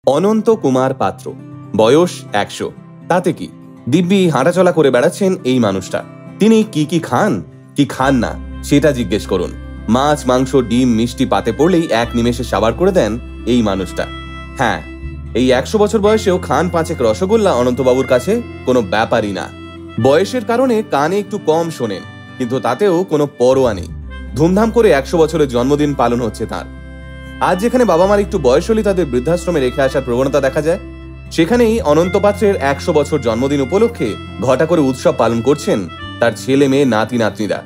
অনন্ত কুমার পাত্র, বয়স ১০০। তাতে কি, দিব্যি হাঁটাচলা করে বেড়াচ্ছেন এই মানুষটা। তিনি কি খান, কি খান না সেটা জিজ্ঞেস করুন। মাছ, মাংস, ডিম, মিষ্টি পাতে পড়লেই এক নিমেষে সাবার করে দেন এই মানুষটা। হ্যাঁ, এই ১০০ বছর বয়সেও খান ৫ রসগোল্লা অনন্তবাবুর কাছে কোনো ব্যাপারই না। বয়সের কারণে কানে একটু কম শোনেন, কিন্তু তাতেও কোনো পরোয়া নেই। ধুমধাম করে ১০০ বছরের জন্মদিন পালন হচ্ছে তার। আজ যেখানে বাবা মার একটু বয়স হলে তাদের বৃদ্ধাশ্রমে রেখে আসার প্রবণতা দেখা যায়, সেখানেই অনন্ত পাত্রের ১০০ বছর জন্মদিন উপলক্ষে ঘটা করে উৎসব পালন করছেন তার ছেলে মেয়ে, নাতি নাতনিরা।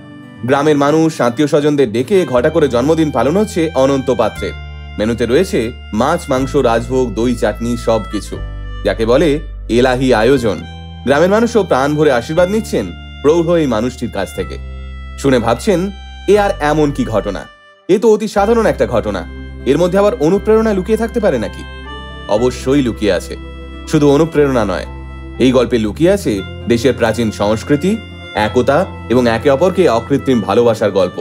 গ্রামের মানুষ, আত্মীয় স্বজনদের ডেকে ঘটা করে জন্মদিন পালন হচ্ছে অনন্ত পাত্রের। মেনুতে রয়েছে মাছ, মাংস, রাজভোগ, দই, চাটনি, সবকিছু, যাকে বলে এলাহি আয়োজন। গ্রামের মানুষও প্রাণ ভরে আশীর্বাদ নিচ্ছেন প্রৌঢ় এই মানুষটির কাছ থেকে। শুনে ভাবছেন, এ আর এমন কি ঘটনা? এ তো অতি সাধারণ একটা ঘটনা। এর মধ্যে আবার অনুপ্রেরণা লুকিয়ে থাকতে পারে নাকি? অবশ্যই লুকিয়ে আছে। শুধু অনুপ্রেরণা নয়, এই গল্পে লুকিয়ে আছে দেশের প্রাচীন সংস্কৃতি, একতা এবং একে অপরকে অকৃত্রিম ভালোবাসার গল্প।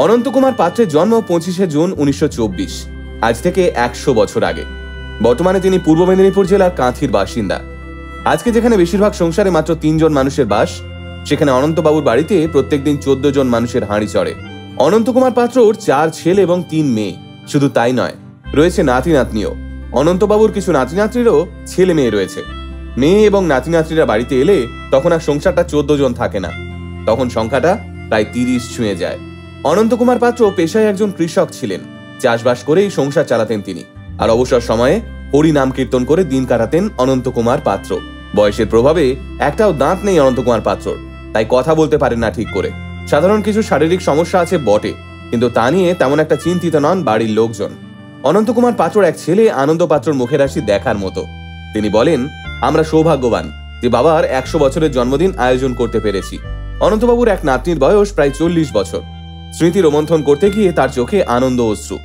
অনন্ত কুমার পাত্রের জন্ম ২৫শে জুন ১৯২৪, আজ থেকে ১০০ বছর আগে। বর্তমানে তিনি পূর্ব মেদিনীপুর জেলার কাঁথির বাসিন্দা। আজকে যেখানে বেশিরভাগ সংসারে মাত্র ৩ জন মানুষের বাস, সেখানে অনন্তবাবুর বাড়িতে প্রত্যেকদিন ১৪ জন মানুষের হাঁড়ি চড়ে। অনন্ত কুমার পাত্রর ৪ ছেলে এবং ৩ মেয়ে। শুধু তাই নয়, রয়েছে নাতি নাতনিও। অনন্তবাবুর কিছু নাতি নাতনিরও ছেলে মেয়ে রয়েছে। মেয়ে এবং নাতি নাতনিরা বাড়িতে এলে তখন আর সংসারটা ১৪ জন থাকে না, তখন সংখ্যাটা প্রায় ৩০ ছুঁয়ে যায়। অনন্ত কুমার পাত্র পেশায় একজন কৃষক ছিলেন। চাষবাস করেই সংসার চালাতেন তিনি। আর অবসর সময়ে হরি নাম কীর্তন করে দিন কাটাতেন অনন্ত কুমার পাত্র। বয়সের প্রভাবে একটাও দাঁত নেই অনন্ত কুমার পাত্রর, তাই কথা বলতে পারেন না ঠিক করে। সাধারণ কিছু শারীরিক সমস্যা আছে বটে, কিন্তু তা নিয়ে তেমন একটা চিন্তিত নন বাড়ির লোকজন। অনন্ত কুমার পাত্রর এক ছেলে আনন্দ পাত্রর মুখের হাসি দেখার মতো। তিনি বলেন, আমরা সৌভাগ্যবান যে বাবার ১০০ বছরের জন্মদিন আয়োজন করতে পেরেছি। অনন্তবাবুর এক নাতনির বয়স প্রায় ৪০ বছর। স্মৃতি রোমন্থন করতে গিয়ে তার চোখে আনন্দ অশ্রু।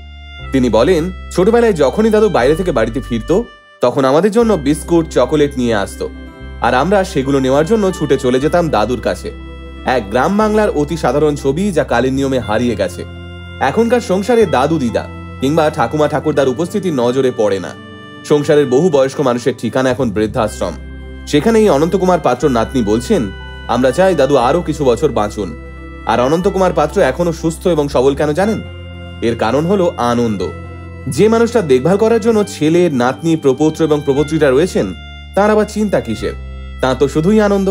তিনি বলেন, ছোটবেলায় যখনই দাদু বাইরে থেকে বাড়িতে ফিরত, তখন আমাদের জন্য বিস্কুট, চকোলেট নিয়ে আসতো, আর আমরা সেগুলো নেওয়ার জন্য ছুটে চলে যেতাম দাদুর কাছে। এক গ্রাম বাংলার অতি সাধারণ ছবি, যা কালের নিয়মে হারিয়ে গেছে। এখনকার সংসারে দাদু দিদা কিংবা ঠাকুমা ঠাকুরদার উপস্থিতি নজরে পড়ে না। সংসারের বহু বয়স্ক মানুষের ঠিকানা এখন বৃদ্ধাশ্রম। সেখানেই অনন্ত কুমার পাত্র নাতনি বলছেন, আমরা চাই দাদু আরো কিছু বছর বাঁচুন। আর অনন্ত কুমার পাত্র এখনো সুস্থ এবং সবল কেন জানেন? এর কারণ হলো আনন্দ। যে মানুষটা দেখভাল করার জন্য ছেলে, নাতনি, প্রপৌত্র এবং প্রপৌত্রীরা রয়েছেন, তার আবার চিন্তা কিসের? তা তো শুধুই আনন্দ।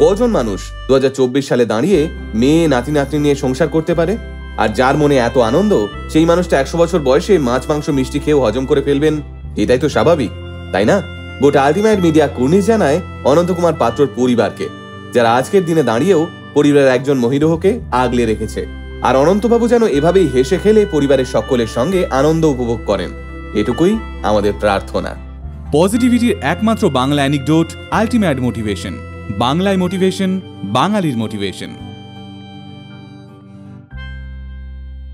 কজন মানুষ ২০২৪ সালে দাঁড়িয়ে মেয়ে, নাতি নাতনি নিয়ে সংসার করতে পারে? আর যার মনে এত আনন্দ, সেই মানুষটা ১০০ বছর বয়সে মাছ, মাংস, মিষ্টি খেয়েও হজম করে ফেলবেন, এটাই তো স্বাভাবিক, তাই না? গোটা আলটিমেট মিডিয়া কুর্নিশ জানায় অনন্ত কুমার পাত্রর পরিবারকে, যারা আজকের দিনে দাঁড়িয়েও পরিবারের একজন মহিরোহকে আগলে রেখেছে। আর অনন্তবাবু যেন এভাবেই হেসে খেলে পরিবারের সকলের সঙ্গে আনন্দ উপভোগ করেন, এটুকুই আমাদের প্রার্থনা। পজিটিভিটির একমাত্র বাংলা অ্যানিকডোট, আলটিমেট মোটিভেশন। বাংলায় মোটিভেশন, বাঙালির মোটিভেশন।